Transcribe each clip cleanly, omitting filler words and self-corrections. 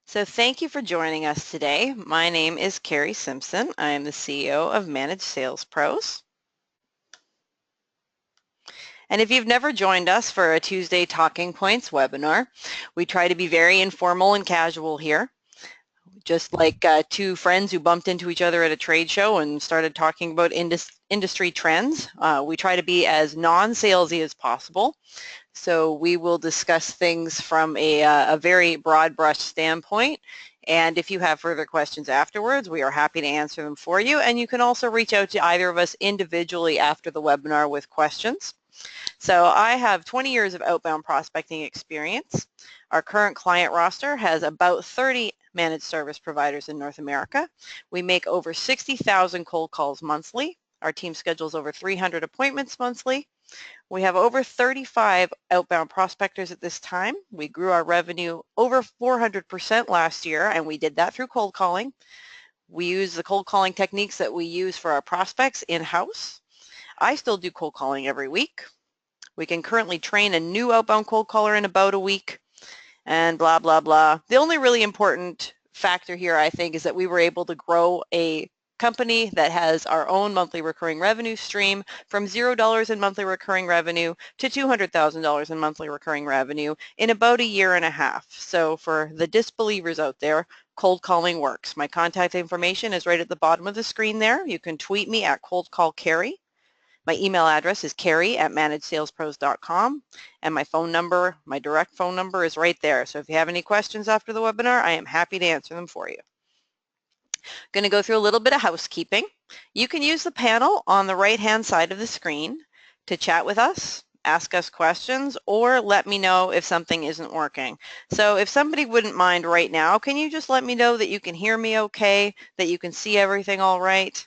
So thank you for joining us today. My name is Carrie Simpson. I am the CEO of Managed Sales Pros. And if you've never joined us for a Tuesday Talking Points webinar, we try to be very informal and casual here. Just like two friends who bumped into each other at a trade show and started talking about industry trends. We try to be as non-salesy as possible. So we will discuss things from a very broad brush standpoint. And if you have further questions afterwards, we are happy to answer them for you. And you can also reach out to either of us individually after the webinar with questions. So I have 20 years of outbound prospecting experience. Our current client roster has about 30 managed service providers in North America. We make over 60,000 cold calls monthly. Our team schedules over 300 appointments monthly. We have over 35 outbound prospectors at this time. We grew our revenue over 400% last year, and we did that through cold calling. We use the cold calling techniques that we use for our prospects in-house. I still do cold calling every week. We can currently train a new outbound cold caller in about a week, and blah, blah, blah. The only really important factor here, I think, is that we were able to grow a company that has our own monthly recurring revenue stream from $0 in monthly recurring revenue to $200,000 in monthly recurring revenue in about a year and a half. So for the disbelievers out there, cold calling works. My contact information is right at the bottom of the screen there. You can tweet me at coldcallcarrie. My email address is carrie@managedsalespros.com, and my phone number, my direct phone number, is right there. So if you have any questions after the webinar, I am happy to answer them for you. Going to go through a little bit of housekeeping. You can use the panel on the right-hand side of the screen to chat with us, ask us questions, or let me know if something isn't working. So if somebody wouldn't mind right now, can you just let me know that you can hear me okay, that you can see everything all right?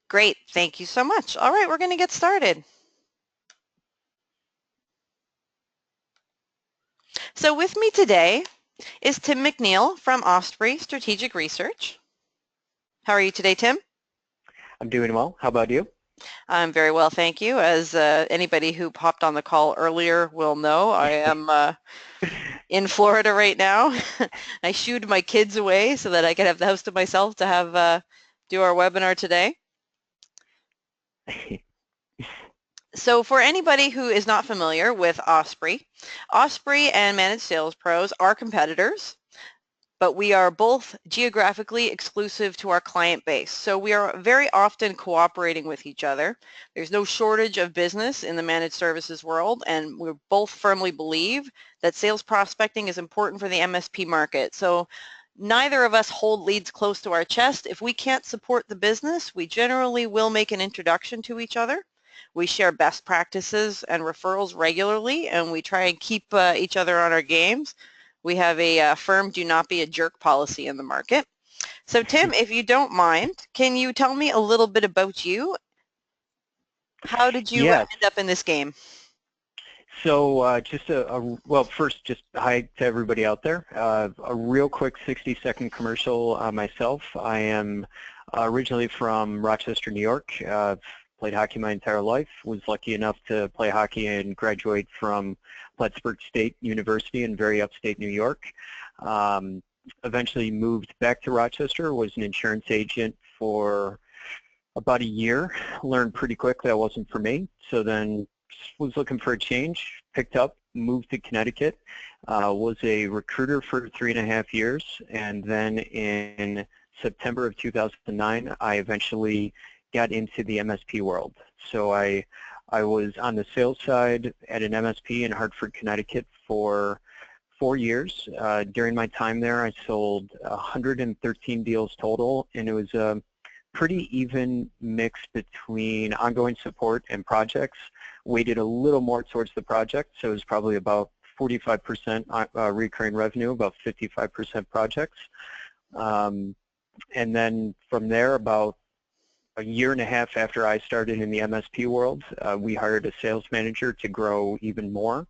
Great, thank you so much. All right, we're going to get started. So with me today is Tim McNeil from Osprey Strategic Research. How are you today, Tim? I'm doing well. How about you? I'm very well, thank you. As anybody who popped on the call earlier will know, I am in Florida right now. I shooed my kids away so that I could have the house to myself to have do our webinar today. So for anybody who is not familiar with Osprey, Osprey and Managed Sales Pros are competitors, but we are both geographically exclusive to our client base. So we are very often cooperating with each other. There's no shortage of business in the managed services world, and we both firmly believe that sales prospecting is important for the MSP market. So neither of us hold leads close to our chest. If we can't support the business, we generally will make an introduction to each other. We share best practices and referrals regularly, and we try and keep each other on our games. We have a firm do not be a jerk policy in the market. So Tim, if you don't mind, can you tell me a little bit about you? How did you Yes. end up in this game? So well, first, just hi to everybody out there. A real quick 60-second commercial on myself. I am originally from Rochester, New York. Played hockey my entire life. Was lucky enough to play hockey and graduate from Plattsburgh State University in very upstate New York. Eventually moved back to Rochester, was an insurance agent for about a year. Learned pretty quickly that wasn't for me, so then was looking for a change, picked up, moved to Connecticut, was a recruiter for 3.5 years, and then in September of 2009, I eventually got into the MSP world. So I was on the sales side at an MSP in Hartford, Connecticut for 4 years. During my time there, I sold 113 deals total, and it was a pretty even mix between ongoing support and projects, weighted a little more towards the project, so it was probably about 45% recurring revenue, about 55% projects. And then from there, about a year and a half after I started in the MSP world, we hired a sales manager to grow even more.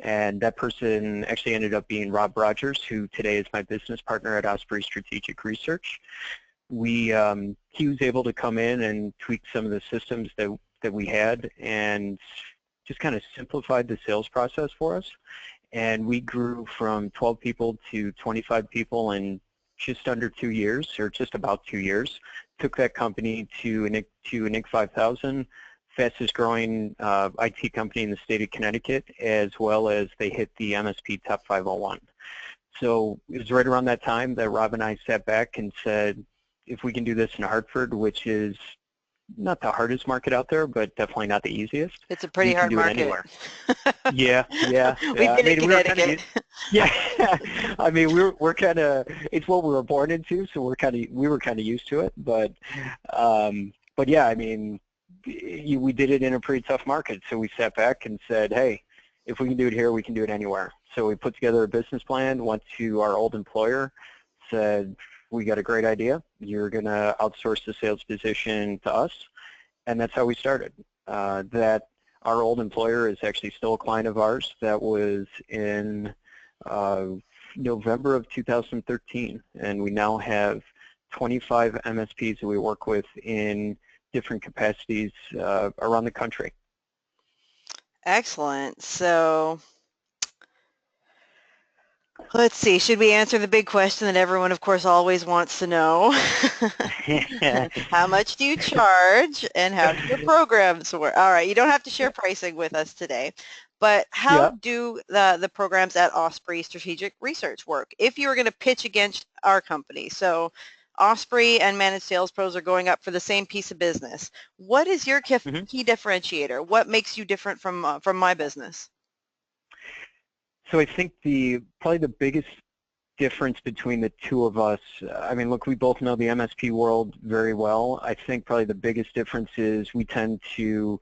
And that person actually ended up being Rob Rogers, who today is my business partner at Osprey Strategic Research. He was able to come in and tweak some of the systems that we had and just kind of simplified the sales process for us. And we grew from 12 people to 25 people in just under 2 years, or just about 2 years. Took that company to an Inc. 5000, fastest growing IT company in the state of Connecticut, as well as they hit the MSP Top 501. So it was right around that time that Rob and I sat back and said, if we can do this in Hartford, which is not the hardest market out there, but definitely not the easiest. It's a pretty hard market. Anywhere. Yeah. We've been in Connecticut. I mean, we're kind of, it's what we were born into, so we were kind of used to it. But yeah, I mean, we did it in a pretty tough market. So we sat back and said, hey, if we can do it here, we can do it anywhere. So we put together a business plan, went to our old employer, said, we got a great idea. You're going to outsource the sales position to us. And that's how we started. That our old employer is actually still a client of ours. That was in November of 2013. And we now have 25 MSPs that we work with in different capacities around the country. Excellent. So let's see, should we answer the big question that everyone, of course, always wants to know? How much do you charge and how do your programs work? All right, you don't have to share pricing with us today, but how do the programs at Osprey Strategic Research work if you were going to pitch against our company? So Osprey and Managed Sales Pros are going up for the same piece of business. What is your key differentiator? What makes you different from my business? So I think probably the biggest difference between the two of us, I mean, look, we both know the MSP world very well. I think probably the biggest difference is we tend to,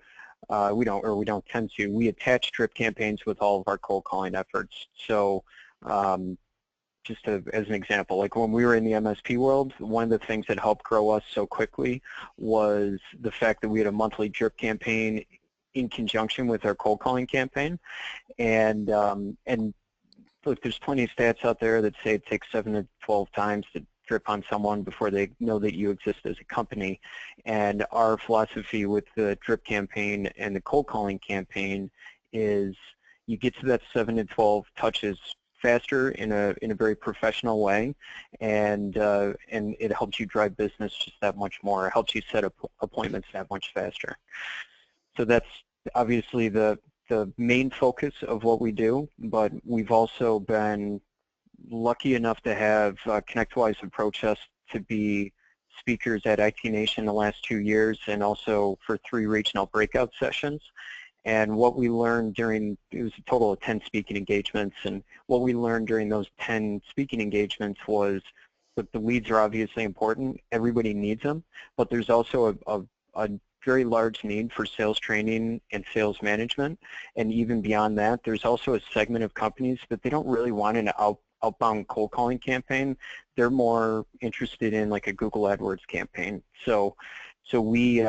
we attach drip campaigns with all of our cold calling efforts. So just as an example, like when we were in the MSP world, one of the things that helped grow us so quickly was the fact that we had a monthly drip campaign in conjunction with our cold calling campaign. And look, there's plenty of stats out there that say it takes 7 to 12 times to drip on someone before they know that you exist as a company. And our philosophy with the drip campaign and the cold calling campaign is you get to that 7 to 12 touches faster in a very professional way, and it helps you drive business just that much more. It helps you set up appointments that much faster. So that's obviously the main focus of what we do, but we've also been lucky enough to have Connectwise approach us to be speakers at IT Nation the last 2 years, and also for 3 regional breakout sessions. And what we learned it was a total of 10 speaking engagements, and what we learned during those 10 speaking engagements was that the leads are obviously important. Everybody needs them, but there's also a very large need for sales training and sales management. And even beyond that, there's also a segment of companies that they don't really want an outbound cold calling campaign. They're more interested in like a Google Adwords campaign. So we,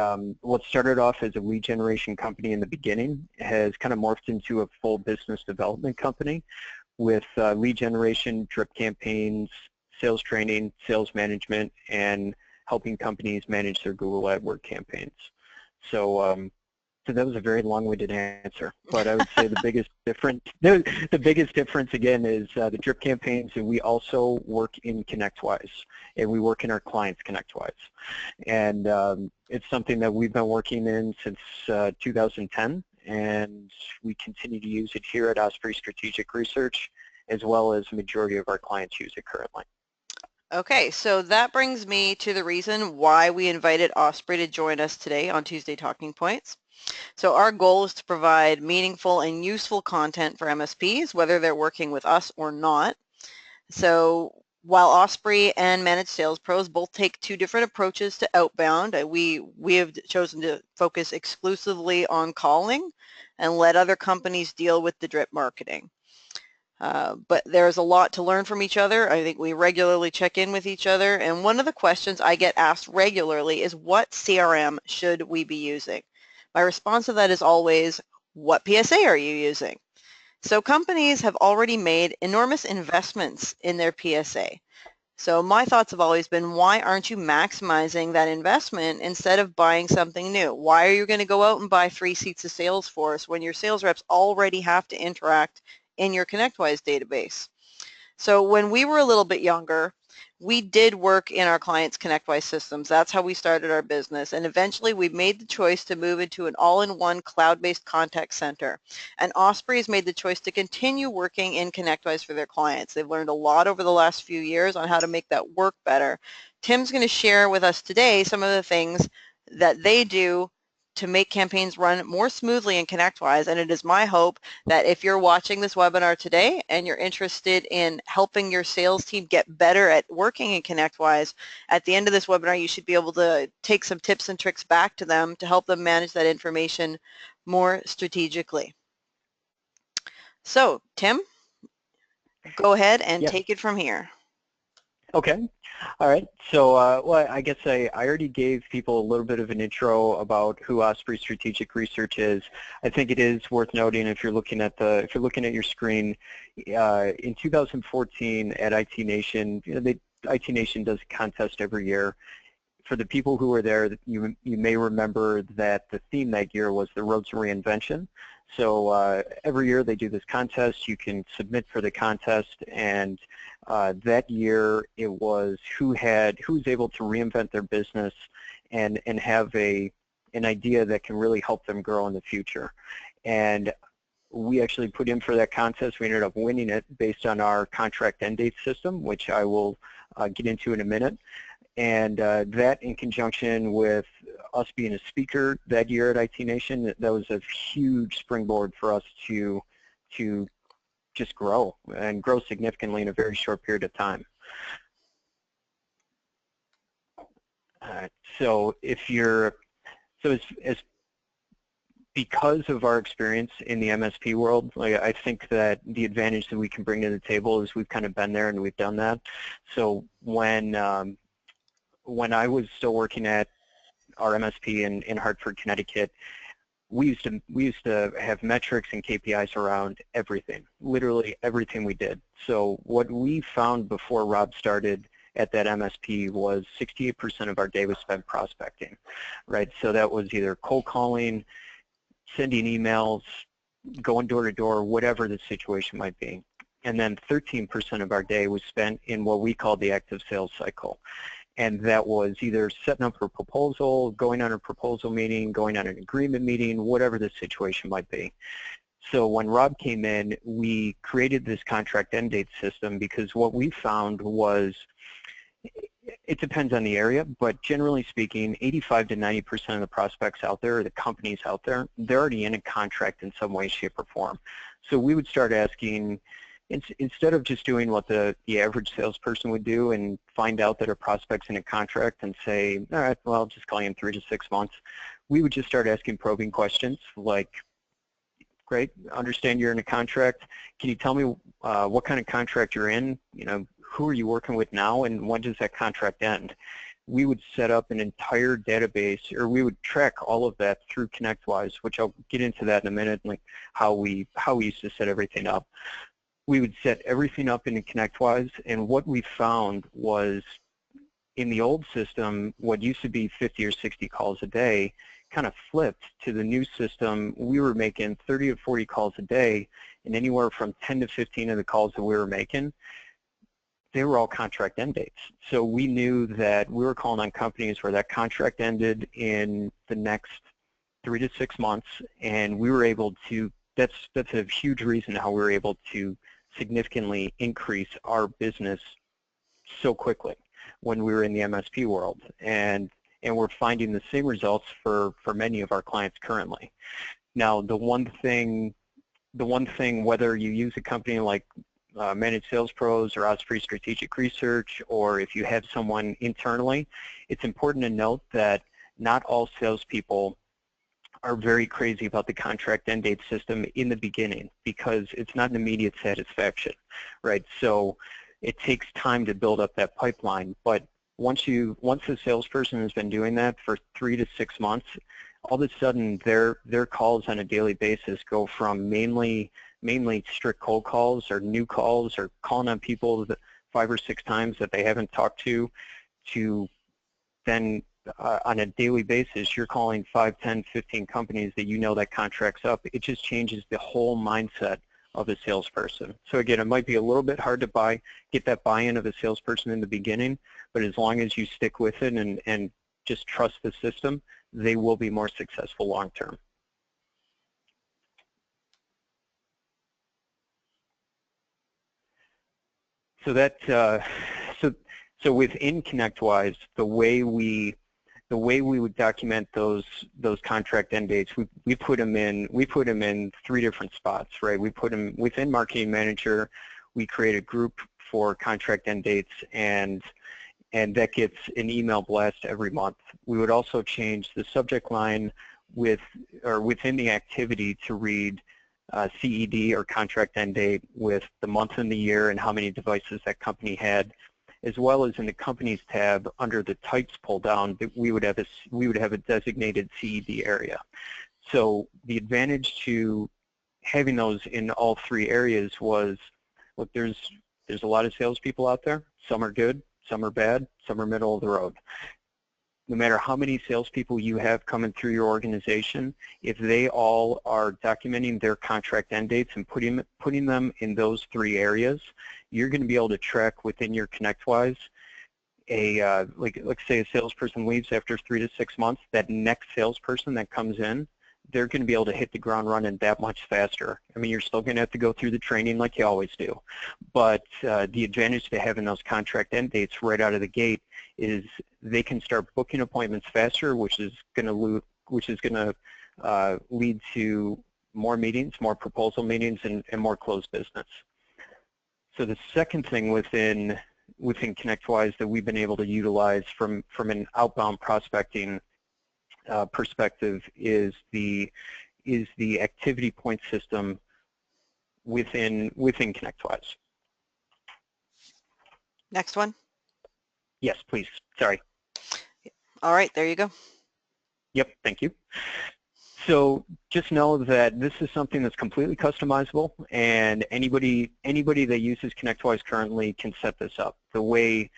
what started off as a lead generation company in the beginning has kind of morphed into a full business development company with lead generation, drip campaigns, sales training, sales management, and helping companies manage their Google AdWords campaigns. So that was a very long-winded answer, but I would say the biggest difference, the biggest difference again is the drip campaigns, and we also work in Connectwise, and we work in our clients' Connectwise, and it's something that we've been working in since 2010, and we continue to use it here at Osprey Strategic Research, as well as the majority of our clients use it currently. Okay, so that brings me to the reason why we invited Osprey to join us today on Tuesday Talking Points. So our goal is to provide meaningful and useful content for MSPs, whether they're working with us or not. So while Osprey and Managed Sales Pros both take 2 different approaches to outbound, we have chosen to focus exclusively on calling and let other companies deal with the drip marketing. But there's a lot to learn from each other. I think we regularly check in with each other. And one of the questions I get asked regularly is, what CRM should we be using? My response to that is always, what PSA are you using? So companies have already made enormous investments in their PSA. So my thoughts have always been, why aren't you maximizing that investment instead of buying something new? Why are you going to go out and buy 3 seats of Salesforce when your sales reps already have to interact in your Connectwise database? So when we were a little bit younger, we did work in our clients' Connectwise systems. That's how we started our business. And eventually we made the choice to move into an all-in-one cloud-based contact center. And Osprey has made the choice to continue working in Connectwise for their clients. They've learned a lot over the last few years on how to make that work better. Tim's going to share with us today some of the things that they do to make campaigns run more smoothly in Connectwise. And it is my hope that if you're watching this webinar today and you're interested in helping your sales team get better at working in Connectwise, at the end of this webinar, you should be able to take some tips and tricks back to them to help them manage that information more strategically. So, Tim, go ahead and Yeah. take it from here. Okay. All right. So, well, I guess I already gave people a little bit of an intro about who Osprey Strategic Research is. I think it is worth noting, if you're looking at your screen, in 2014 at IT Nation, IT Nation does a contest every year. For the people who were there, you may remember that the theme that year was the Road to Reinvention. So every year they do this contest. You can submit for the contest, and that year it was who's able to reinvent their business and have an idea that can really help them grow in the future. And we actually put in for that contest. We ended up winning it based on our contract end date system, which I will get into in a minute. And that, in conjunction with us being a speaker that year at IT Nation, that was a huge springboard for us to just grow and grow significantly in a very short period of time. So because of our experience in the MSP world, I think that the advantage that we can bring to the table is we've kind of been there and we've done that. So when I was still working at our MSP in Hartford, Connecticut, we used to have metrics and KPIs around everything, literally everything we did. So what we found before Rob started at that MSP was 68% of our day was spent prospecting, right? So that was either cold calling, sending emails, going door to door, whatever the situation might be. And then 13% of our day was spent in what we call the active sales cycle. And that was either setting up a proposal, going on a proposal meeting, going on an agreement meeting, whatever the situation might be. So when Rob came in, we created this contract end date system because what we found was, it depends on the area, but generally speaking, 85 to 90% of the prospects out there, or the companies out there, they're already in a contract in some way, shape, or form. So we would start asking, instead of just doing what the average salesperson would do and find out that a prospect's in a contract and say, all right, well, I'll just call you in 3 to 6 months, we would just start asking probing questions like, great, understand you're in a contract. Can you tell me what kind of contract you're in? You know, who are you working with now, and when does that contract end? We would set up an entire database, or we would track all of that through Connectwise, which I'll get into that in a minute, like how we used to set everything up. We would set everything up in Connectwise, and what we found was, in the old system, what used to be 50 or 60 calls a day kind of flipped to the new system. We were making 30 to 40 calls a day, and anywhere from 10 to 15 of the calls that we were making, they were all contract end dates. So we knew that we were calling on companies where that contract ended in the next 3 to 6 months, and we were able to, that's a huge reason how we were able to significantly increase our business so quickly when we were in the MSP world, and we're finding the same results for many of our clients currently. Now, the one thing, whether you use a company like Managed Sales Pros or Osprey Strategic Research, or if you have someone internally, it's important to note that not all salespeople are very crazy about the contract end date system in the beginning because it's not an immediate satisfaction, right? So it takes time to build up that pipeline, but once the salesperson has been doing that for 3 to 6 months, all of a sudden their calls on a daily basis go from mainly strict cold calls or new calls or calling on people that 5 or 6 times that they haven't talked to then on a daily basis, you're calling 5, 10, 15 companies that you know that contract's up. It just changes the whole mindset of a salesperson. So again, it might be a little bit hard to get that buy-in of a salesperson in the beginning, but as long as you stick with it and just trust the system, they will be more successful long term. So that so within Connectwise, the way we would document those contract end dates, we put them in 3 different spots, right? We put them within Marketing Manager. We create a group for contract end dates, and that gets an email blast every month. We would also change the subject line within the activity to read CED or contract end date with the month and the year and how many devices that company had, as well as in the companies tab under the types pull down, that we would have a designated CED area. So the advantage to having those in all 3 areas was, look, there's a lot of salespeople out there. Some are good, some are bad, some are middle of the road. No matter how many salespeople you have coming through your organization, if they all are documenting their contract end dates and putting them in those 3 areas, you're going to be able to track within your Connectwise like let's say a salesperson leaves after 3 to 6 months, that next salesperson that comes in, they're going to be able to hit the ground running that much faster. I mean, you're still going to have to go through the training like you always do, but the advantage to having those contract end dates right out of the gate is they can start booking appointments faster, which is going to lead to more meetings, more proposal meetings, and more closed business. So the second thing within Connectwise that we've been able to utilize from an outbound prospecting perspective is the activity point system within Connectwise. Next one. Yes, please. Sorry. All right, there you go. Yep, thank you. So just know that this is something that's completely customizable, and anybody that uses Connectwise currently can set this up. The way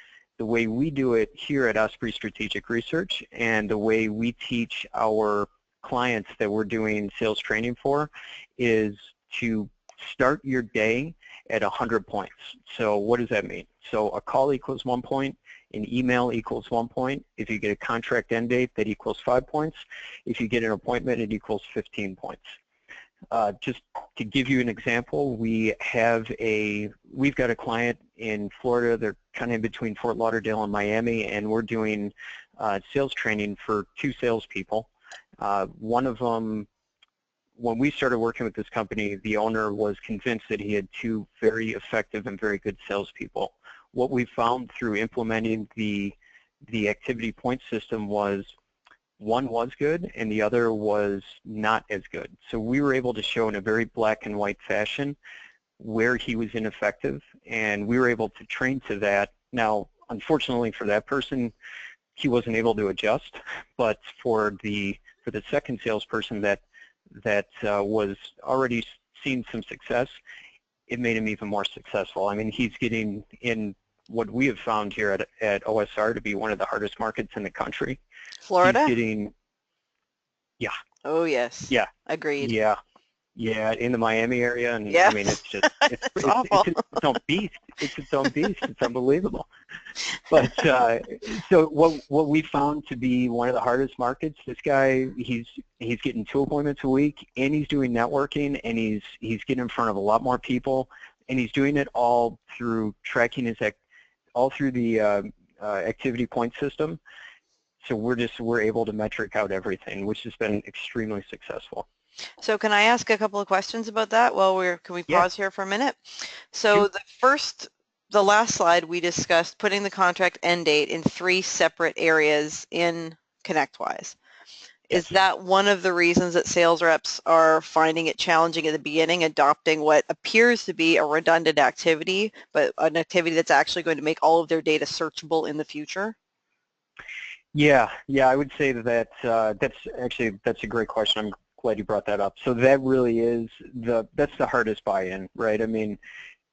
we do it here at Osprey Strategic Research, and the way we teach our clients that we're doing sales training for, is to start your day at 100 points. So what does that mean? So a call equals 1 point, an email equals 1 point. If you get a contract end date, that equals 5 points. If you get an appointment, it equals 15 points. Just to give you an example, we've got a client in Florida. They're kind of in between Fort Lauderdale and Miami, and we're doing sales training for 2 salespeople. One of them, when we started working with this company, the owner was convinced that he had 2 very effective and very good salespeople. What we found through implementing the activity point system was one was good and the other was not as good. So we were able to show in a very black and white fashion where he was ineffective, and we were able to train to that. Now, unfortunately for that person, he wasn't able to adjust, but for the second salesperson that was already seeing some success, it made him even more successful. I mean, he's getting in what we have found here at OSR to be one of the hardest markets in the country. Florida? He's getting, yeah. Oh, yes. Yeah. Agreed. Yeah. Yeah, in the Miami area, and yeah. I mean, it's just, it's awful. It's its own beast. It's its own beast. It's unbelievable. But so what we found to be one of the hardest markets, this guy, he's getting 2 appointments a week, and he's doing networking, and he's getting in front of a lot more people, and he's doing it all through tracking all through the activity point system. So we're able to metric out everything, which has been extremely successful. So can I ask a couple of questions about that? Can we pause here for a minute? So the last slide we discussed putting the contract end date in 3 separate areas in Connectwise. Yes. Is that one of the reasons that sales reps are finding it challenging at the beginning, adopting what appears to be a redundant activity, but an activity that's actually going to make all of their data searchable in the future? Yeah, I would say that that's a great question. I'm glad you brought that up. So that really is that's the hardest buy-in, right? I mean,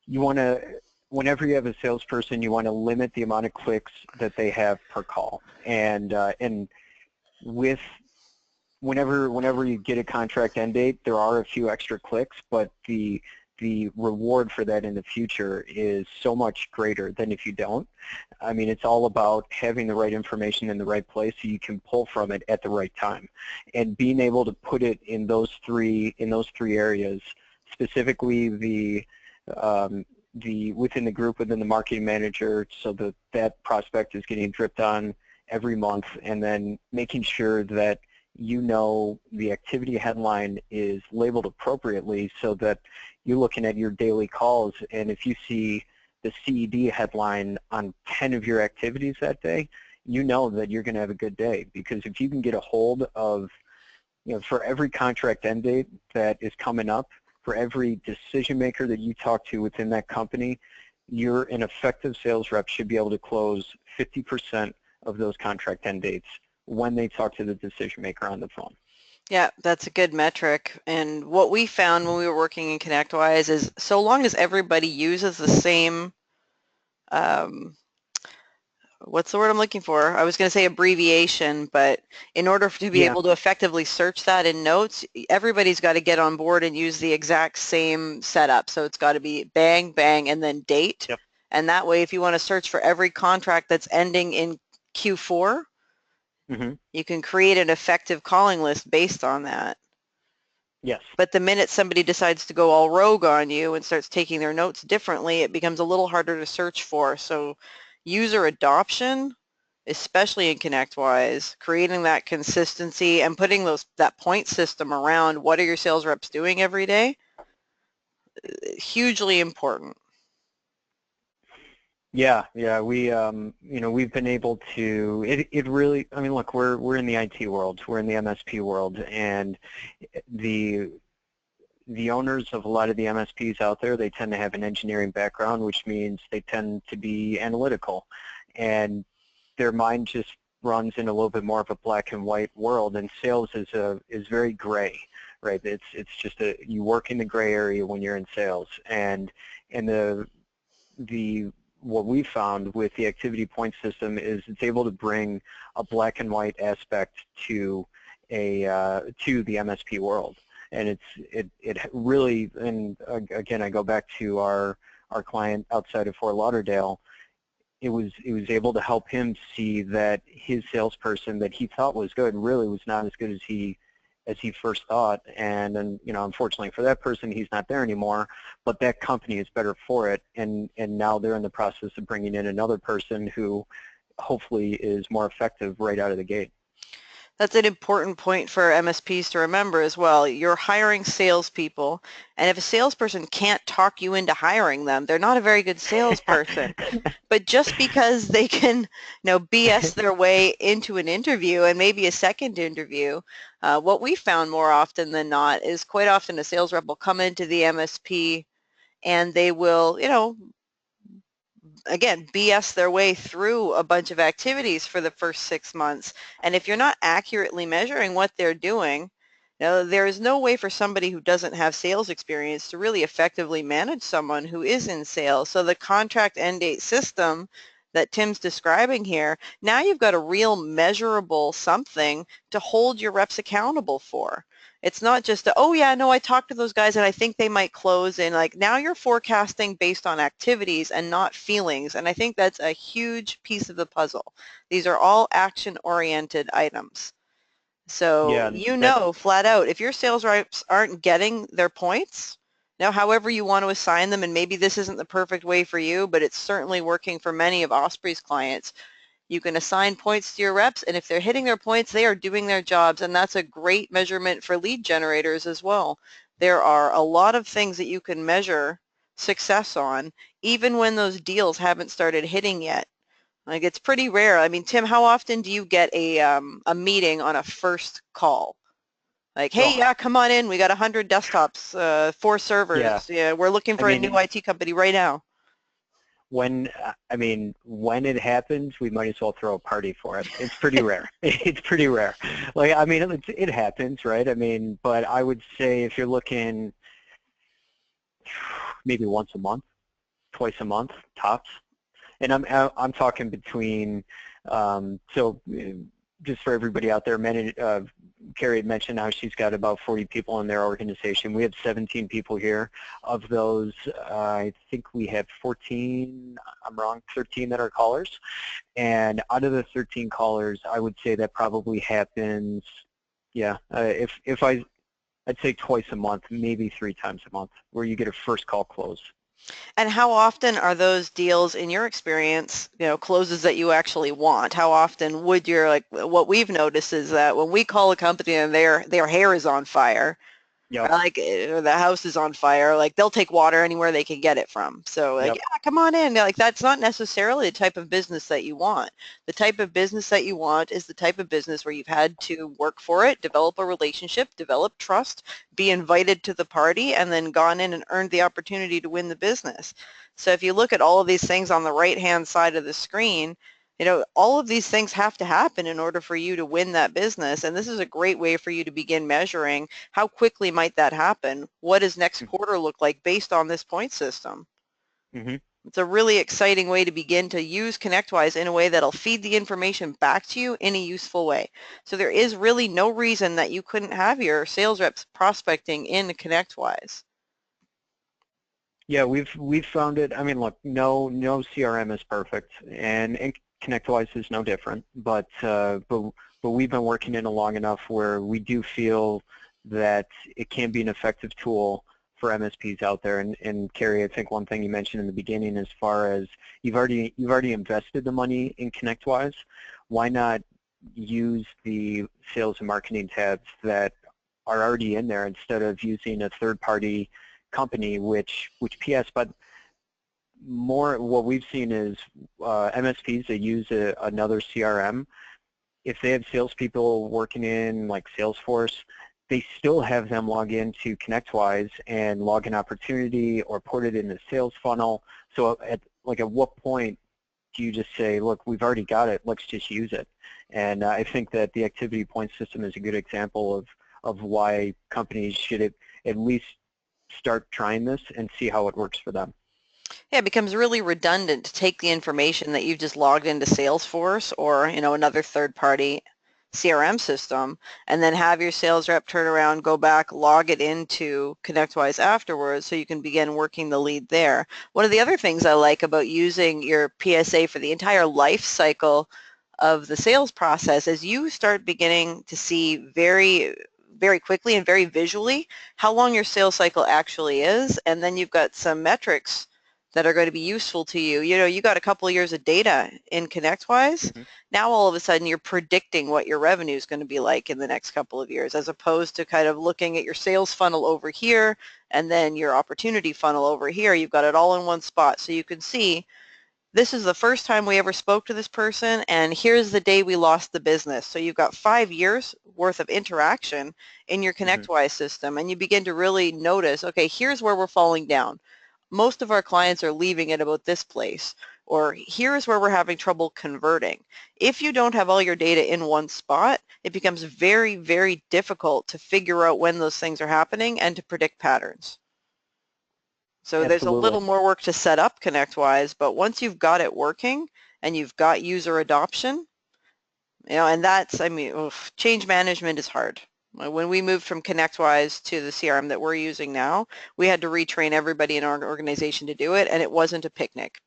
you want to, whenever you have a salesperson, you want to limit the amount of clicks that they have per call, and with whenever you get a contract end date, there are a few extra clicks, but the reward for that in the future is so much greater than if you don't. I mean, it's all about having the right information in the right place so you can pull from it at the right time, and being able to put it in those three areas, specifically the within the group, within the marketing manager, so that prospect is getting dripped on every month, and then making sure that the activity headline is labeled appropriately so that you're looking at your daily calls, and if you see the CED headline on 10 of your activities that day, you know that you're going to have a good day. Because if you can get a hold of, for every contract end date that is coming up, for every decision maker that you talk to within that company, an effective sales rep should be able to close 50% of those contract end dates when they talk to the decision maker on the phone. Yeah, that's a good metric. And what we found when we were working in Connectwise is so long as everybody uses the same, what's the word I'm looking for? I was going to say abbreviation, but in order to be Yeah. able to effectively search that in notes, everybody's got to get on board and use the exact same setup. So it's got to be bang, bang, and then date. Yep. And that way, if you want to search for every contract that's ending in Q4, you can create an effective calling list based on that. Yes. But the minute somebody decides to go all rogue on you and starts taking their notes differently, it becomes a little harder to search for. So user adoption, especially in Connectwise, creating that consistency and putting that point system around what are your sales reps doing every day, hugely important. Yeah, we've been able to, it really, I mean, look, we're in the IT world, we're in the MSP world, and the owners of a lot of the MSPs out there, they tend to have an engineering background, which means they tend to be analytical, and their mind just runs in a little bit more of a black and white world, and sales is very gray, right? It's just you work in the gray area when you're in sales, and the what we found with the activity point system is it's able to bring a black and white aspect to the MSP world, and it really, and again I go back to our client outside of Fort Lauderdale. It was able to help him see that his salesperson that he thought was good really was not as good as he first thought, and then unfortunately for that person, he's not there anymore, but that company is better for it, and now they're in the process of bringing in another person who hopefully is more effective right out of the gate. That's an important point for MSPs to remember as well. You're hiring salespeople, and if a salesperson can't talk you into hiring them, they're not a very good salesperson. But just because they can, BS their way into an interview and maybe a second interview, what we found more often than not is quite often a sales rep will come into the MSP and they will, again, BS their way through a bunch of activities for the first 6 months. And if you're not accurately measuring what they're doing, there is no way for somebody who doesn't have sales experience to really effectively manage someone who is in sales. So the contract end date system that Tim's describing here, now you've got a real measurable something to hold your reps accountable for. It's not just, oh yeah, no, I talked to those guys and I think they might close, and like now you're forecasting based on activities and not feelings. And I think that's a huge piece of the puzzle. These are all action-oriented items. So That's flat out, if your sales reps aren't getting their points, now however you want to assign them, and maybe this isn't the perfect way for you, but it's certainly working for many of Osprey's clients, you can assign points to your reps, and if they're hitting their points, they are doing their jobs, and that's a great measurement for lead generators as well. There are a lot of things that you can measure success on, even when those deals haven't started hitting yet. Like it's pretty rare. I mean, Tim, how often do you get a meeting on a first call? Like, hey, Oh, yeah, come on in. We got 100 desktops, 4 yeah. servers. Yeah, we're looking I for a new mean, IT company right now. when it happens, we might as well throw a party for it. It's pretty rare. It's pretty rare. Like, I mean, it happens, right? I mean, but I would say if you're looking maybe once a month, twice a month, tops. And I'm talking between, so just for everybody out there, Carrie had mentioned how she's got about 40 people in their organization. We have 17 people here. Of those, I think we have 14, I'm wrong, 13 that are callers. And out of the 13 callers, I would say that probably happens, yeah, I'd say twice a month, maybe 3 times a month, where you get a first call close. And how often are those deals, in your experience, closes that you actually want? How often would your, like, what we've noticed is that when we call a company and their hair is on fire, or Yep, like the house is on fire, like they'll take water anywhere they can get it from. So like, yep. yeah, come on in. Like that's not necessarily the type of business that you want. The type of business that you want is the type of business where you've had to work for it, develop a relationship, develop trust, be invited to the party, and then gone in and earned the opportunity to win the business. So if you look at all of these things on the right-hand side of the screen, all of these things have to happen in order for you to win that business. And this is a great way for you to begin measuring how quickly might that happen? What does next quarter look like based on this point system? Mm-hmm. It's a really exciting way to begin to use Connectwise in a way that'll feed the information back to you in a useful way. So there is really no reason that you couldn't have your sales reps prospecting in Connectwise. Yeah, we've found it. I mean, look, no CRM is perfect, and Connectwise is no different. But we've been working in it long enough where we do feel that it can be an effective tool for MSPs out there. And Carrie, I think one thing you mentioned in the beginning, as far as you've already invested the money in Connectwise, why not use the sales and marketing tabs that are already in there instead of using a third-party company, which PS, but more what we've seen is MSPs that use another CRM. If they have salespeople working in like Salesforce, they still have them log into Connectwise and log an opportunity or put it in the sales funnel. So at what point do you just say, look, we've already got it, let's just use it? And I think that the activity point system is a good example of why companies should at least start trying this and see how it works for them. Yeah, it becomes really redundant to take the information that you've just logged into Salesforce or, another third-party CRM system and then have your sales rep turn around, go back, log it into Connectwise afterwards so you can begin working the lead there. One of the other things I like about using your PSA for the entire life cycle of the sales process is you start beginning to see very, very quickly and very visually how long your sales cycle actually is, and then you've got some metrics that are going to be useful to you. You got a couple of years of data in Connectwise. Mm-hmm. Now all of a sudden you're predicting what your revenue is going to be like in the next couple of years, as opposed to kind of looking at your sales funnel over here and then your opportunity funnel over here. You've got it all in one spot, so you can see this is the first time we ever spoke to this person, and here's the day we lost the business. So you've got 5 years worth of interaction in your Mm-hmm. Connectwise system, and you begin to really notice, okay, here's where we're falling down. Most of our clients are leaving at about this place, or here's where we're having trouble converting. If you don't have all your data in one spot, it becomes very, very difficult to figure out when those things are happening and to predict patterns. So there's a little Absolutely. more work to set up Connectwise, but once you've got it working and you've got user adoption, and that's, I mean, oof, change management is hard. When we moved from Connectwise to the CRM that we're using now, we had to retrain everybody in our organization to do it, and it wasn't a picnic.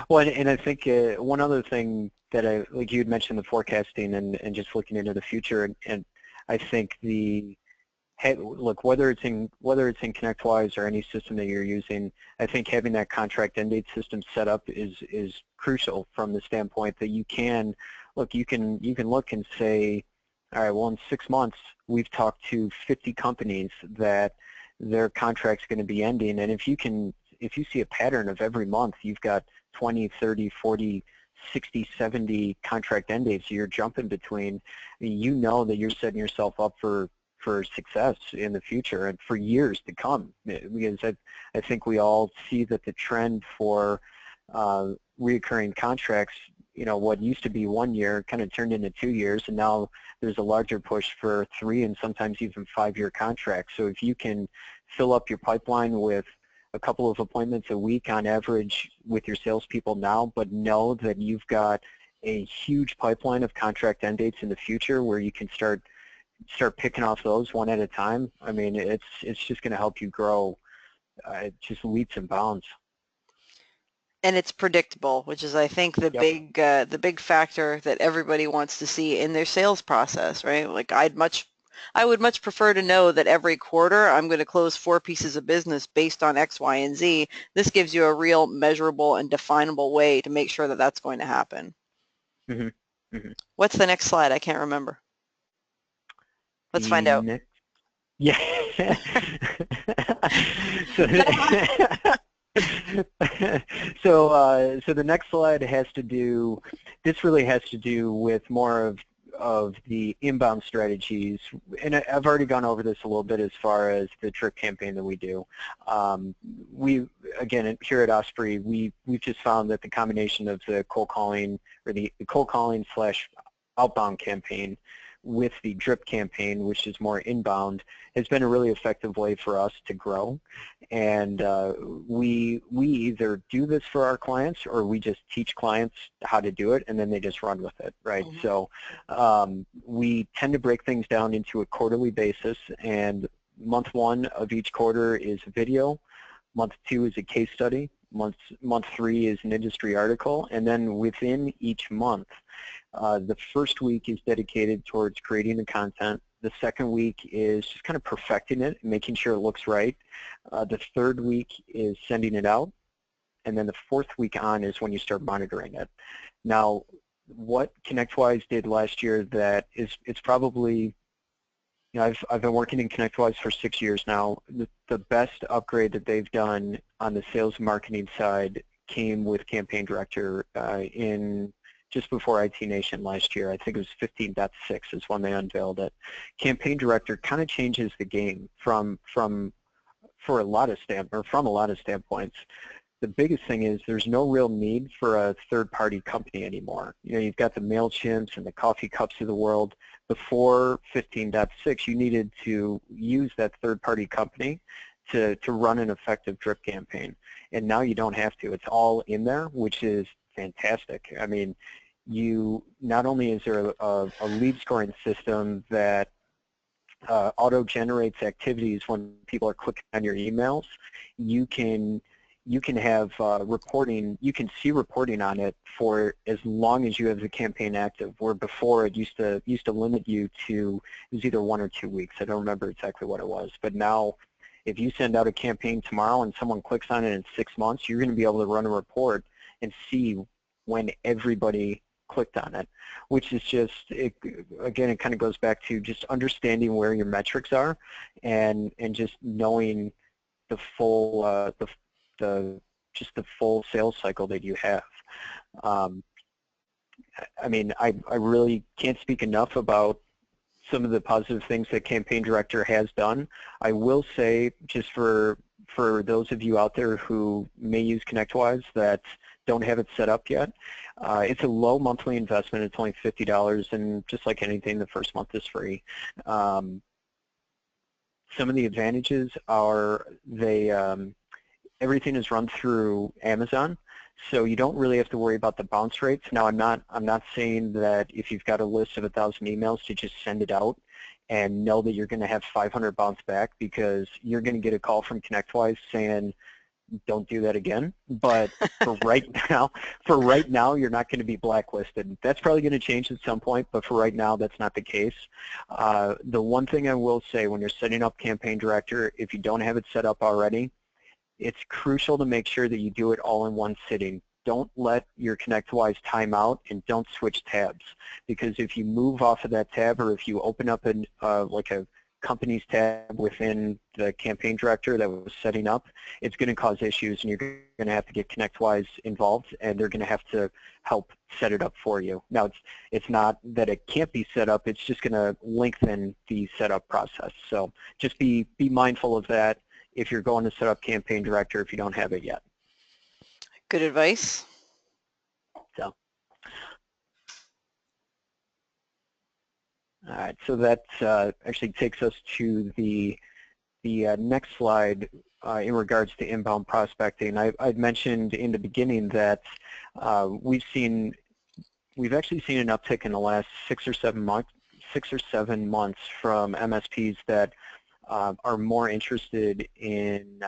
Well, and I think one other thing that like you had mentioned, the forecasting and just looking into the future, and I think look, whether it's in Connectwise or any system that you're using, I think having that contract end date system set up is crucial from the standpoint that you can look and say, all right, well, in 6 months we've talked to 50 companies that their contract's going to be ending, and if if you see a pattern of every month you've got 20, 30, 40, 60, 70 contract end dates you're jumping between, you know that you're setting yourself up for success in the future and for years to come. Because I think we all see that the trend for reoccurring contracts, you know, what used to be 1 year kind of turned into 2 years, and now there's a larger push for 3 and sometimes even 5-year contracts. So if you can fill up your pipeline with a couple of appointments a week on average with your salespeople now, but know that you've got a huge pipeline of contract end dates in the future where you can start picking off those one at a time. I mean, it's just going to help you grow just leaps and bounds. And it's predictable, which is, I think, the big factor that everybody wants to see in their sales process, right? Like I would much prefer to know that every quarter I'm going to close 4 pieces of business based on X, Y, and Z. This gives you a real measurable and definable way to make sure that that's going to happen. Mm-hmm. Mm-hmm. What's the next slide? I can't remember. Let's find out. Yeah. So the next slide has to do, this really has to do with more of the inbound strategies, and I've already gone over this a little bit as far as the drip campaign that we do. We, again, here at Osprey, we've just found that the combination of the cold calling, or the cold calling / outbound campaign with the drip campaign, which is more inbound, has been a really effective way for us to grow. And we either do this for our clients, or we just teach clients how to do it, and then they just run with it, right? Mm-hmm. So we tend to break things down into a quarterly basis, and month 1 of each quarter is video, month 2 is a case study, month 3 is an industry article, and then within each month, the first week is dedicated towards creating the content. The second week is just kind of perfecting it, making sure it looks right. The third week is sending it out. And then the fourth week on is when you start monitoring it. Now, what Connectwise did last year that it's probably, you know, I've been working in Connectwise for 6 years now. The best upgrade that they've done on the sales and marketing side came with Campaign Director in just before IT Nation last year. I think it was 15.6 is when they unveiled it. Campaign Director kind of changes the game from a lot of standpoints. The biggest thing is there's no real need for a third-party company anymore. You know, you've got the MailChimps and the Coffee Cups of the world. Before 15.6, you needed to use that third-party company to run an effective drip campaign. And now you don't have to. It's all in there, which is fantastic. I mean, not only is there a lead scoring system that auto-generates activities when people are clicking on your emails, you can have reporting, you can see reporting on it for as long as you have the campaign active, where before it used to limit you to, it was either 1 or 2 weeks. I don't remember exactly what it was. But now, if you send out a campaign tomorrow and someone clicks on it in 6 months, you're going to be able to run a report and see when everybody clicked on it, which is just, again, it kind of goes back to just understanding where your metrics are and just knowing the full just the full sales cycle that you have. I mean, I really can't speak enough about some of the positive things that Campaign Director has done. I will say, just for those of you out there who may use Connectwise that don't have it set up yet, it's a low monthly investment. It's only $50, and just like anything, the first month is free. Some of the advantages are everything is run through Amazon, so you don't really have to worry about the bounce rates. Now, I'm not saying that if you've got a list of 1,000 emails to just send it out and know that you're going to have 500 bounce back, because you're going to get a call from Connectwise saying, don't do that again. But for right now, you're not going to be blacklisted. That's probably going to change at some point, but for right now, that's not the case. The one thing I will say, when you're setting up Campaign Director, if you don't have it set up already, it's crucial to make sure that you do it all in one sitting. Don't let your Connectwise time out, and don't switch tabs, because if you move off of that tab, or if you open up like a companies tab within the campaign director that was setting up, it's going to cause issues, and you're going to have to get Connectwise involved, and they're going to have to help set it up for you. Now, it's not that it can't be set up, it's just going to lengthen the setup process. So just be mindful of that if you're going to set up campaign director if you don't have it yet. Good advice. So. All right, so that actually takes us to the next slide in regards to inbound prospecting. I'd mentioned in the beginning that we've actually seen an uptick in the last 6 or 7 months from MSPs that are more interested in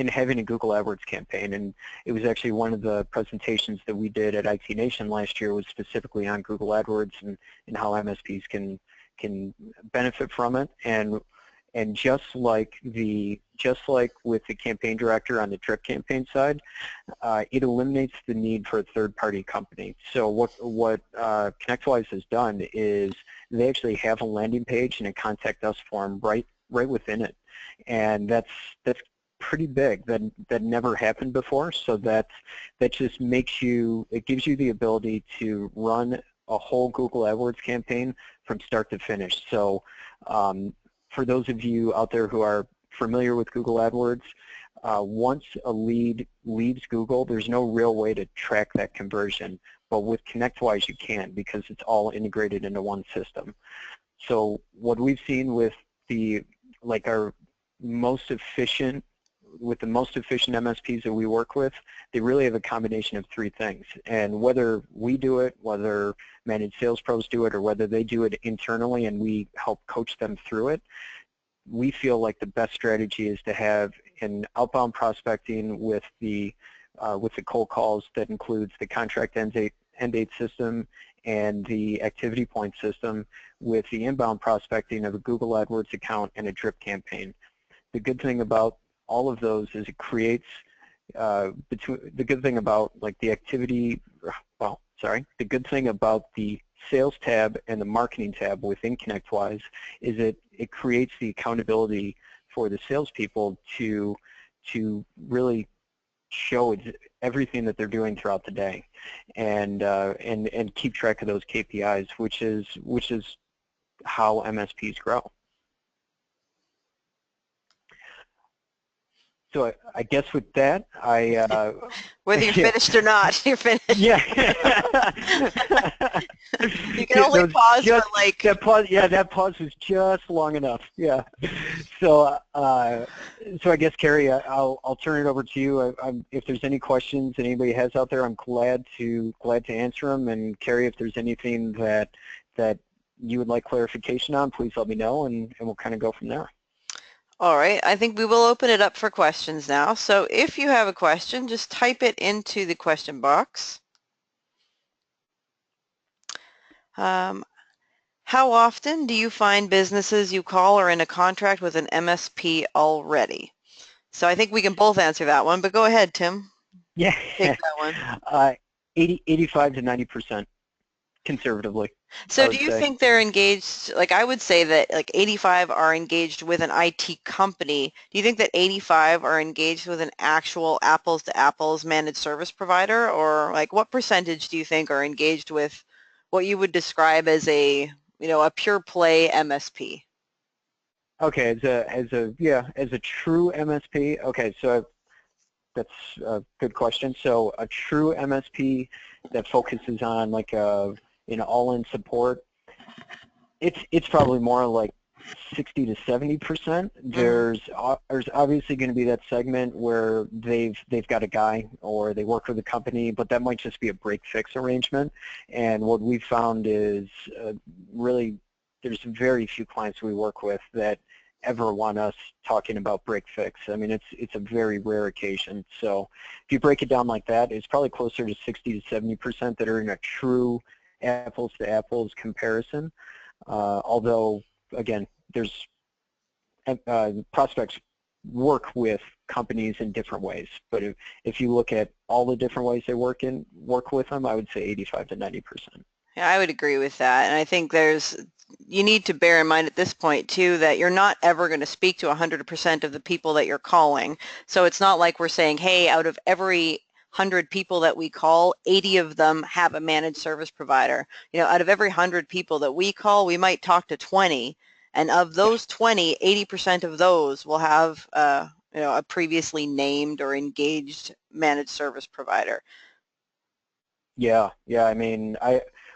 having a Google AdWords campaign. And it was actually one of the presentations that we did at IT Nation last year was specifically on Google AdWords and how MSPs can benefit from it. And just like with the campaign director on the drip campaign side, it eliminates the need for a third-party company. So what Connectwise has done is they actually have a landing page and a contact us form right within it, and that's pretty big. That never happened before. So that just it gives you the ability to run a whole Google AdWords campaign from start to finish. So for those of you out there who are familiar with Google AdWords, once a lead leaves Google, there's no real way to track that conversion. But with Connectwise, you can, because it's all integrated into one system. So what we've seen with the most efficient MSPs that we work with, they really have a combination of 3 things. And whether we do it, whether managed sales pros do it, or whether they do it internally and we help coach them through it, we feel like the best strategy is to have an outbound prospecting with the cold calls that includes the contract end date system and the activity point system, with the inbound prospecting of a Google AdWords account and a drip campaign. The good thing about all of those is it creates the good thing about the good thing about the sales tab and the marketing tab within Connectwise is it creates the accountability for the salespeople to really show everything that they're doing throughout the day, and keep track of those KPIs, which is how MSPs grow. So I guess with that, whether you're finished or not, you're finished. Yeah. You can only pause for that pause. Yeah, that pause was just long enough. Yeah. So I guess Carrie, I'll turn it over to you. If there's any questions that anybody has out there, I'm glad to answer them. And Carrie, if there's anything that you would like clarification on, please let me know, and we'll kind of go from there. All right, I think we will open it up for questions now. So if you have a question, just type it into the question box. How often do you find businesses you call are in a contract with an MSP already? So I think we can both answer that one, but go ahead, Tim. Yeah. Take that one. 85 to 90%, conservatively. So do you think they're engaged, I would say that 85 are engaged with an IT company. Do you think that 85 are engaged with an actual apples to apples managed service provider, or what percentage do you think are engaged with what you would describe as a pure play MSP? Okay, as a true MSP. Okay, so that's a good question. So a true MSP that focuses on all-in support, it's probably more like 60 to 70%. There's obviously going to be that segment where they've got a guy or they work with a company, but that might just be a break-fix arrangement. And what we've found is really there's very few clients we work with that ever want us talking about break-fix. I mean, it's a very rare occasion. So if you break it down like that, it's probably closer to 60 to 70% that are in a true apples-to-apples comparison. Although, again, there's prospects work with companies in different ways. But if you look at all the different ways they work with them, I would say 85 to 90%. Yeah, I would agree with that. And I think there's you need to bear in mind at this point too that you're not ever going to speak to 100% of the people that you're calling. So it's not like we're saying, hey, out of every 100 people that we call, 80 of them have a managed service provider. Out of every 100 people that we call, we might talk to 20, and of Yeah. those 20, 80% of those will have a previously named or engaged managed service provider. Yeah, yeah. I mean,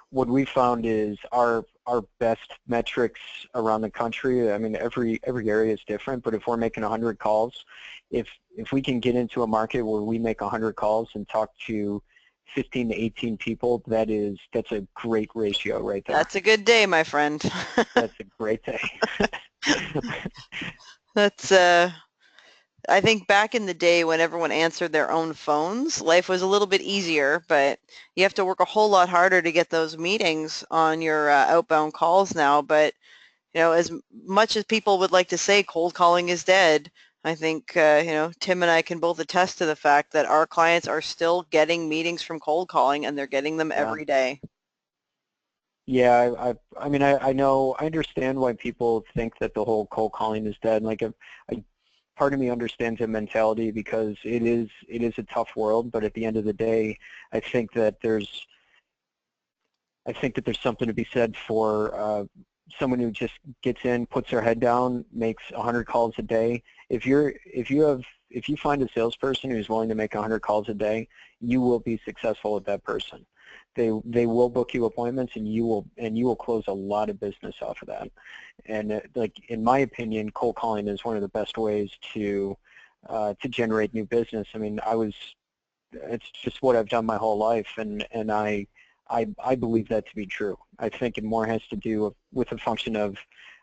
what we found is our best metrics around the country. I mean, every area is different, but if we're making 100 calls, if we can get into a market where we make 100 calls and talk to 15 to 18 people, that's a great ratio right there. That's a good day, my friend. That's a great day. That's I think back in the day when everyone answered their own phones, life was a little bit easier, but you have to work a whole lot harder to get those meetings on your outbound calls now. But, as much as people would like to say cold calling is dead, I think, Tim and I can both attest to the fact that our clients are still getting meetings from cold calling, and they're getting them Yeah. every day. Yeah, I mean, I know, I understand why people think that the whole cold calling is dead. Like, part of me understands the mentality because it is a tough world, but at the end of the day, I think that there's something to be said for someone who just gets in, puts their head down, makes 100 calls a day. If you find a salesperson who's willing to make 100 calls a day, you will be successful with that person. They will book you appointments, and you will close a lot of business off of that. And like, in my opinion, cold calling is one of the best ways to generate new business. I mean, it's just what I've done my whole life, and I believe that to be true. I think it more has to do with a function of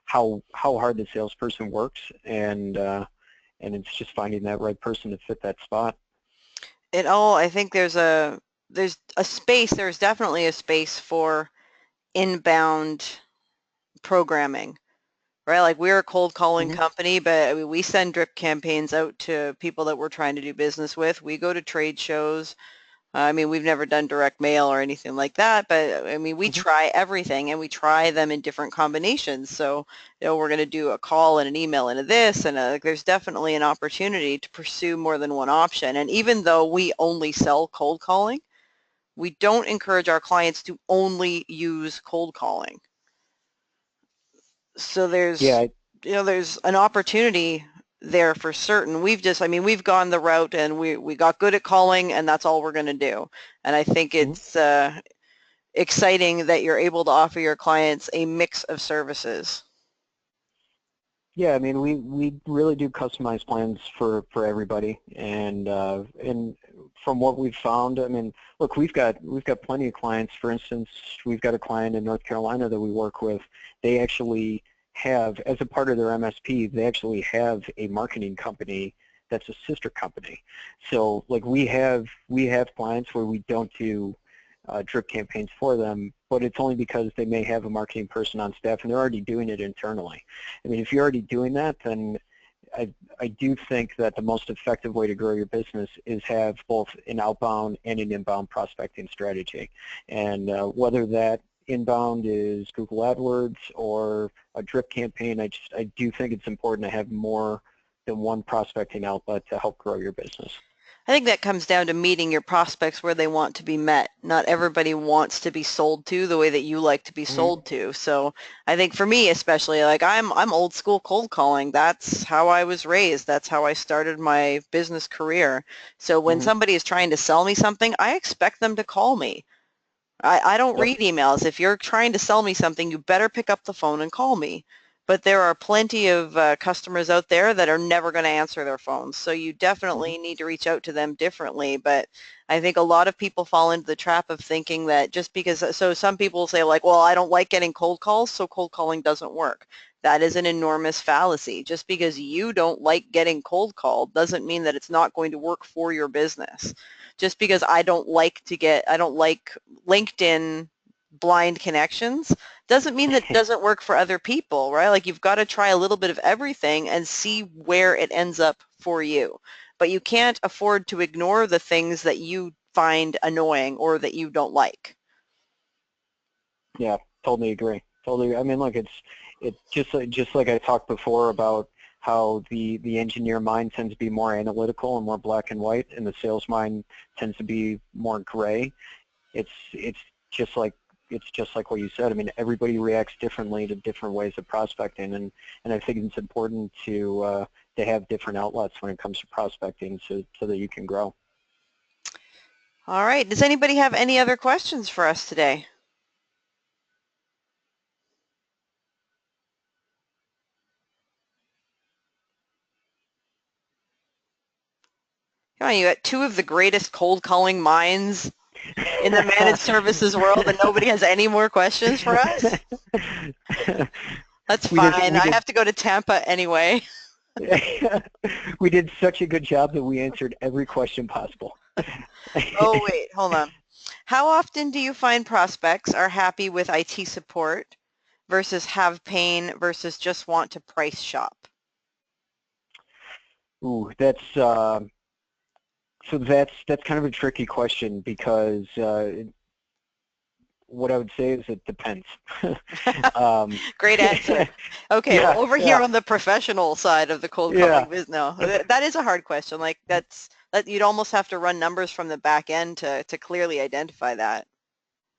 how hard the salesperson works, and it's just finding that right person to fit that spot. I think there's a space, there's definitely a space for inbound programming, right? Like, we're a cold calling Hmm. company, but I mean, we send drip campaigns out to people that we're trying to do business with. We go to trade shows. I mean, we've never done direct mail or anything like that, but I mean, we Hmm. try everything, and we try them in different combinations. So, we're going to do a call and an email into this, and like, there's definitely an opportunity to pursue more than one option. And even though we only sell cold calling, we don't encourage our clients to only use cold calling. So Yeah. there's an opportunity there for certain. We've gone the route, and we got good at calling, and that's all we're going to do. And I think Mhm. it's exciting that you're able to offer your clients a mix of services. Yeah, I mean, we really do customize plans for everybody, and from what we've found, I mean, look, we've got plenty of clients. For instance, we've got a client in North Carolina that we work with. They actually have, as a part of their MSP, they actually have a marketing company that's a sister company. So, like, we have clients where we don't do drip campaigns for them, but it's only because they may have a marketing person on staff and they're already doing it internally. I mean, if you're already doing that, then I do think that the most effective way to grow your business is have both an outbound and an inbound prospecting strategy. And whether that inbound is Google Adwords or a drip campaign, I do think it's important to have more than one prospecting outlet to help grow your business. I think that comes down to meeting your prospects where they want to be met. Not everybody wants to be sold to the way that you like to be Mm-hmm. sold to. So I think for me especially, like, I'm old school cold calling. That's how I was raised. That's how I started my business career. So when Mm-hmm. somebody is trying to sell me something, I expect them to call me. I don't Yep. read emails. If you're trying to sell me something, you better pick up the phone and call me. But there are plenty of customers out there that are never going to answer their phones. So you Mm-hmm. definitely need to reach out to them differently. But I think a lot of people fall into the trap of thinking that just because, so some people say like, well, I don't like getting cold calls, so cold calling doesn't work. That is an enormous fallacy. Just because you don't like getting cold called doesn't mean that it's not going to work for your business. Just because I don't like LinkedIn blind connections doesn't mean that it doesn't work for other people, right? Like, you've got to try a little bit of everything and see where it ends up for you. But you can't afford to ignore the things that you find annoying or that you don't like. Yeah, totally agree. Totally. I mean, look, it's just like I talked before about how the engineer mind tends to be more analytical and more black and white, and the sales mind tends to be more gray. It's just like what you said. I mean, everybody reacts differently to different ways of prospecting, and I think it's important to have different outlets when it comes to prospecting, so that you can grow. All right. Does anybody have any other questions for us today? Come on, you got two of the greatest cold calling minds in the managed services world, and nobody has any more questions for us? That's fine. I have to go to Tampa anyway. We did such a good job that we answered every question possible. Oh, wait, hold on. How often do you find prospects are happy with IT support versus have pain versus just want to price shop? Ooh, that's kind of a tricky question, because what I would say is it depends. Great answer. Okay, yeah, well, over here on the professional side of the cold calling business, no, that is a hard question. Like that you'd almost have to run numbers from the back end to clearly identify that.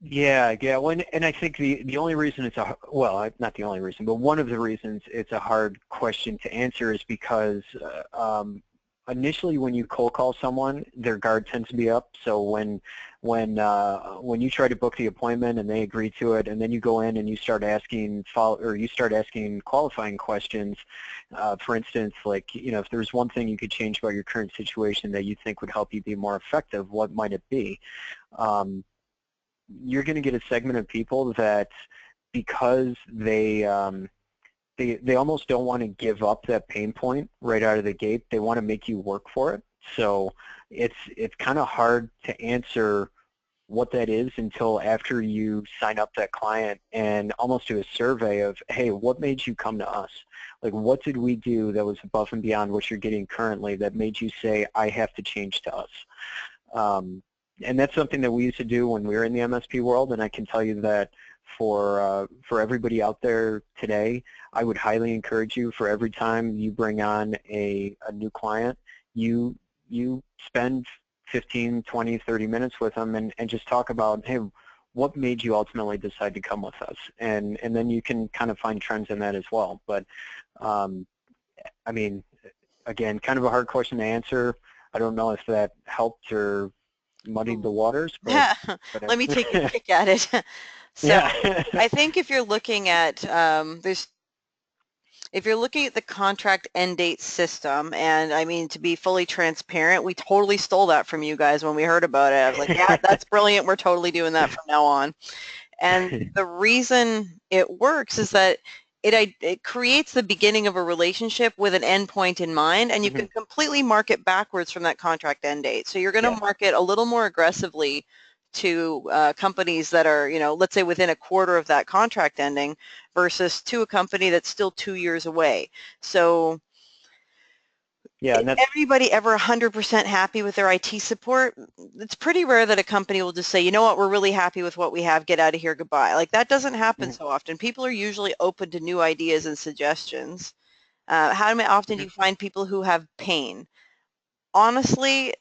Yeah. Well, and I think the only reason not the only reason, but one of the reasons it's a hard question to answer is because initially when you cold call someone, their guard tends to be up. So when you try to book the appointment and they agree to it, and then you go in and you start asking qualifying questions, for instance, like, if there's one thing you could change about your current situation that you think would help you be more effective, what might it be? You're going to get a segment of people that, because they almost don't want to give up that pain point right out of the gate. They want to make you work for it. So it's kind of hard to answer what that is until after you sign up that client and almost do a survey of, hey, what made you come to us? Like, what did we do that was above and beyond what you're getting currently that made you say, I have to change to us? And that's something that we used to do when we were in the MSP world, and I can tell you that for everybody out there today, I would highly encourage you, for every time you bring on a new client, you spend 15, 20, 30 minutes with them and just talk about, hey, what made you ultimately decide to come with us? And then you can kind of find trends in that as well. But I mean, again, kind of a hard question to answer. I don't know if that helped or muddied the waters, but let me take a kick at it. So yeah. I think if you're looking at if you're looking at the contract end date system, and I mean, to be fully transparent, we totally stole that from you guys when we heard about it. I was like, yeah, that's brilliant. We're totally doing that from now on. And the reason it works is that it creates the beginning of a relationship with an endpoint in mind, and you can completely market backwards from that contract end date. So you're going to market a little more aggressively to companies that are, let's say within a quarter of that contract ending versus to a company that's still 2 years away. So yeah, is everybody ever 100% happy with their IT support? It's pretty rare that a company will just say, you know what, we're really happy with what we have, get out of here, goodbye. Like, that doesn't happen so often. People are usually open to new ideas and suggestions. How often do you find people who have pain? Honestly,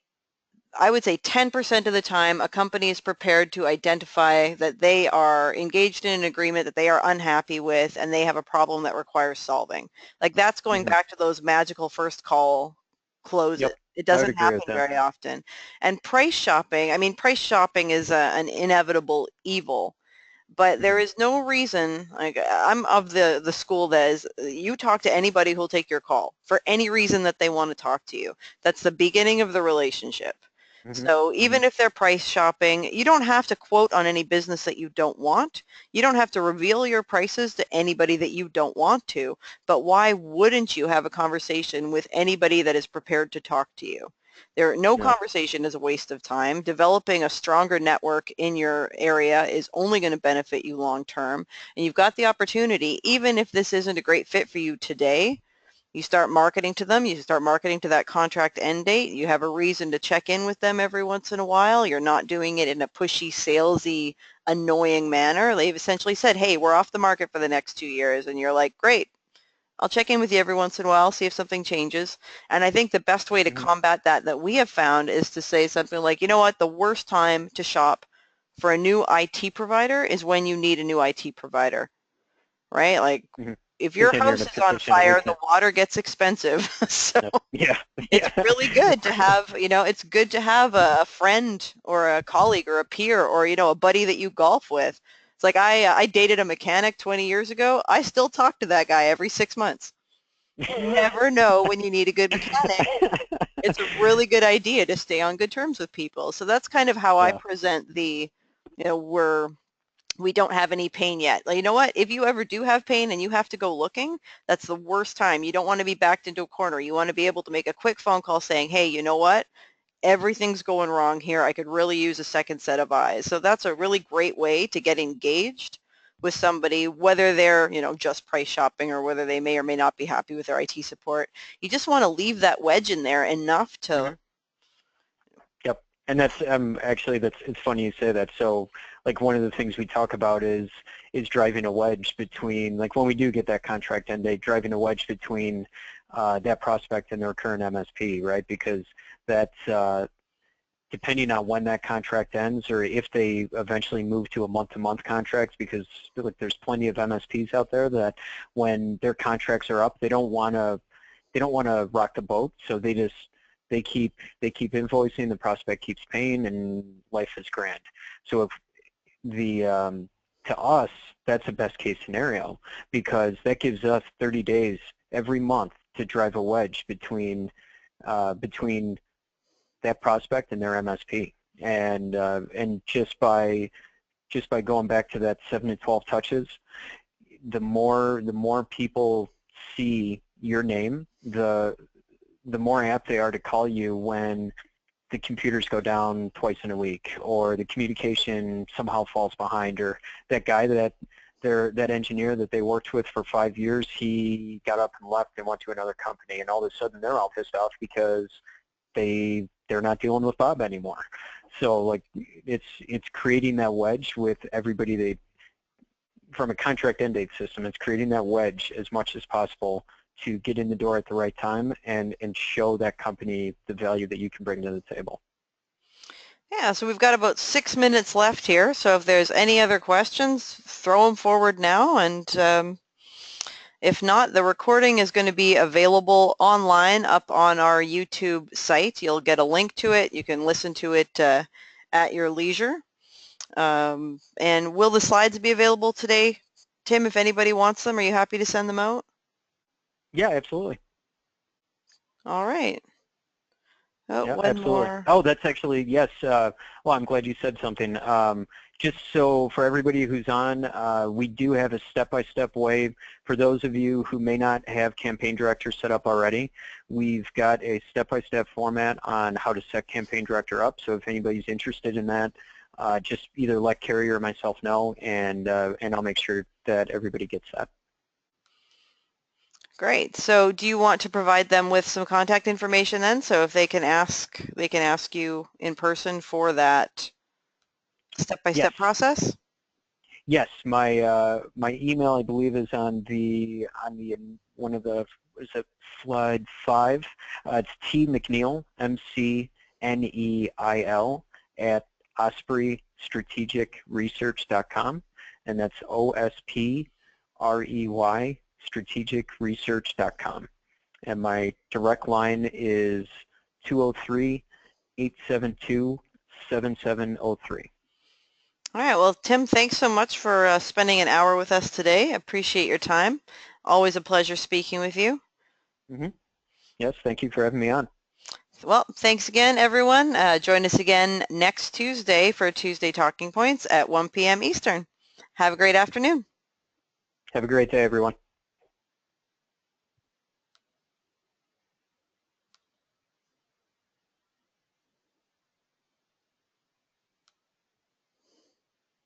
I would say 10% of the time a company is prepared to identify that they are engaged in an agreement that they are unhappy with and they have a problem that requires solving. Like, that's going back to those magical first call closes. Yep. It doesn't happen very often. And price shopping, I mean, price shopping is an inevitable evil. But there is no reason, like, I'm of the school that is, you talk to anybody who'll take your call for any reason that they want to talk to you. That's the beginning of the relationship. So even if they're price shopping, you don't have to quote on any business that you don't want. You don't have to reveal your prices to anybody that you don't want to. But why wouldn't you have a conversation with anybody that is prepared to talk to you? No conversation is a waste of time. Developing a stronger network in your area is only going to benefit you long term. And you've got the opportunity, even if this isn't a great fit for you today, You start marketing to them. You start marketing to that contract end date. You have a reason to check in with them every once in a while. You're not doing it in a pushy, salesy, annoying manner. They've essentially said, hey, we're off the market for the next 2 years. And you're like, great. I'll check in with you every once in a while, see if something changes. And I think the best way to Mm-hmm. combat that we have found is to say something like, you know what, the worst time to shop for a new IT provider is when you need a new IT provider, right? Like Mm-hmm. if Because your then you're in a house is on position of fire, the weakness. water gets expensive. So Yep. Yeah. it's Yeah. really good to have, it's good to have a friend or a colleague or a peer or, a buddy that you golf with. It's like I dated a mechanic 20 years ago. I still talk to that guy every 6 months. You never know when you need a good mechanic. It's a really good idea to stay on good terms with people. So that's kind of how I Yeah. present we don't have any pain yet. Like, you know what? If you ever do have pain and you have to go looking, that's the worst time. You don't want to be backed into a corner. You want to be able to make a quick phone call saying, hey, you know what? Everything's going wrong here. I could really use a second set of eyes. So that's a really great way to get engaged with somebody, whether they're, just price shopping or whether they may or may not be happy with their IT support. You just want to leave that wedge in there enough to. Mm-hmm. Yep. And that's actually it's funny you say that. So like one of the things we talk about is driving a wedge between, like when we do get that contract end date, driving a wedge between that prospect and their current MSP, right? Because that's depending on when that contract ends or if they eventually move to a month-to-month contracts, because like there's plenty of MSPs out there that when their contracts are up, they don't want to rock the boat, so they keep invoicing, the prospect keeps paying, and life is grand. So if to us, that's a best case scenario, because that gives us 30 days every month to drive a wedge between that prospect and their MSP. And just by going back to that 7 to 12 touches, the more people see your name, the more apt they are to call you when the computers go down twice in a week, or the communication somehow falls behind, or that guy that engineer that they worked with for 5 years, he got up and left and went to another company, and all of a sudden they're all pissed off because they're not dealing with Bob anymore. So like it's creating that wedge with everybody. From a contract end date system, it's creating that wedge as much as possible to get in the door at the right time and show that company the value that you can bring to the table. Yeah, so we've got about 6 minutes left here. So if there's any other questions, throw them forward now. And if not, the recording is going to be available online up on our YouTube site. You'll get a link to it. You can listen to it at your leisure. And will the slides be available today, Tim, if anybody wants them? Are you happy to send them out? Yeah, absolutely. All right. Oh, Yeah, one absolutely. more. Oh, that's actually, yes. Well, I'm glad you said something. Just so for everybody who's on, we do have a step-by-step way. For those of you who may not have Campaign Director set up already, we've got a step-by-step format on how to set Campaign Director up. So if anybody's interested in that, just either let Carrie or myself know, and I'll make sure that everybody gets that. Great. So do you want to provide them with some contact information then? So if they can ask you in person for that Yes. step-by-step process? Yes, my email, I believe, is on one of the, is it slide 5? It's T McNeil, McNeil at ospreystrategicresearch.com, and that's OSPREY strategicresearch.com. And my direct line is 203-872-7703. All right. Well, Tim, thanks so much for spending an hour with us today. Appreciate your time. Always a pleasure speaking with you. Mm-hmm. Yes, thank you for having me on. Well, thanks again, everyone. Join us again next Tuesday for Tuesday Talking Points at 1 p.m. Eastern. Have a great afternoon. Have a great day, everyone.